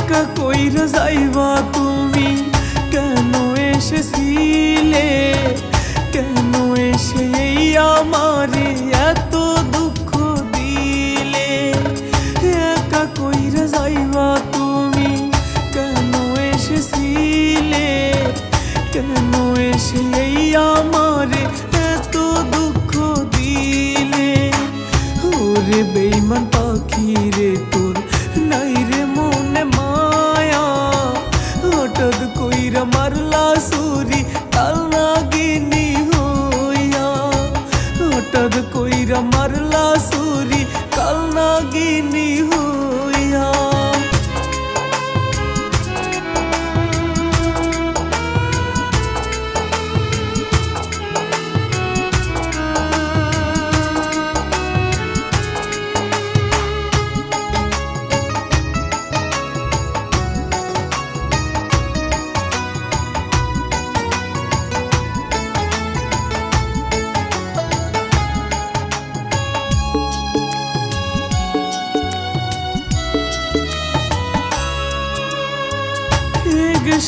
একা কইরা যাইবা তুমি, কেন এসেছিলে, কেন এসে এই আমারে এত দুঃখ দিলে। একা কইরা যাইবা তুমি, কেন এসেছিলে, কেন এসে এই আমারে এত দুঃখ দিলে। ওরে বেঈমান পাখি রে, তোর নাই রে মনে মায়া, হঠাৎ কইরা মারলা ছুরি কাল নাগিনী হইয়া। হঠাৎ কইরা মারলা ছুরি কাল নাগিনী হইয়া।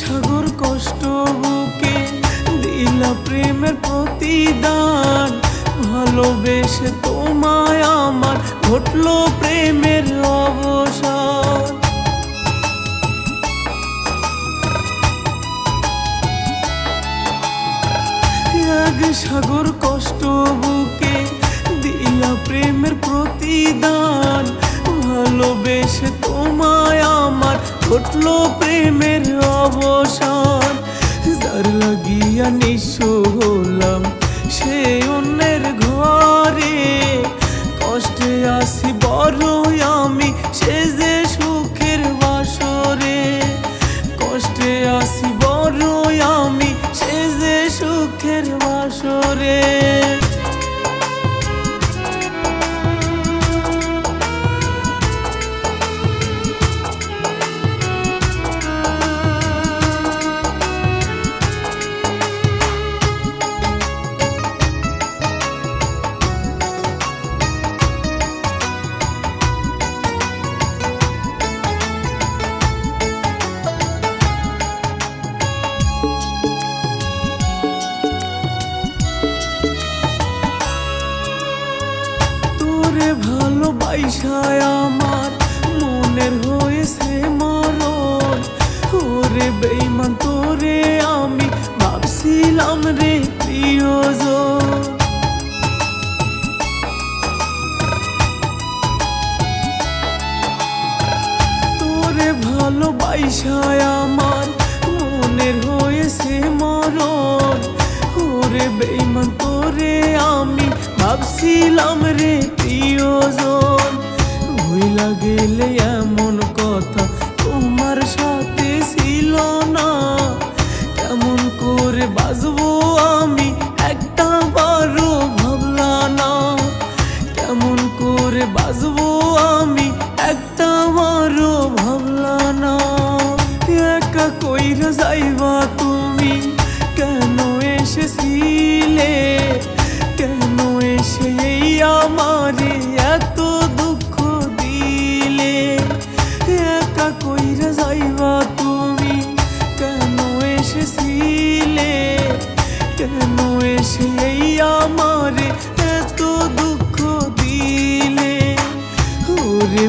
সাগর কষ্ট বুকে দিলা প্রেমের প্রতিদান, ভালোবেসে তোমায় আমার ঘটলো প্রেমের অবসান। সাগর কষ্ট বুকে দিলা প্রেমের প্রতিদান, ভালোবেসে তোমায় আমার ঘটলো প্রেমের অবসান। যার লাগিয়া নিঃস্ব হলাম সে অন্যের ঘরে, কষ্টে আসি বড়ই আমি সে যে সুখের বাসরে। কষ্টে আসি বড়ই আমি সে যে সুখের বাসরে। ভালোবাসায় আমার মনের হয়েছে মরণ। ওরে বেঈমান তোরে আমি ভাবছিলাম রে প্রিয়জন। তোরে ভালোবাসায় আমার মনের হয়েছে মরণ। ওরে বেঈমান তোরে আমি ভাবছিলাম রে প্রিয়জন। ভুইলা গেলে এমন কথা তোমার সাথে ছিল না, কেমন করে বাঁচবো আমি একটা বারো ভাবলা না। কেমন করে বাঁচবো আমি একটা বারো ভাবলা না। একা কইরা যাইবা তুমি, কেন এসেছিলে, কেন এসে এই আমারে এত দুঃখ দিলে। একা কইরা যাইবা তুমি, কেন এসেছিলে, কেন এসে এই আমারে এত দুঃখ দিলে। ওরে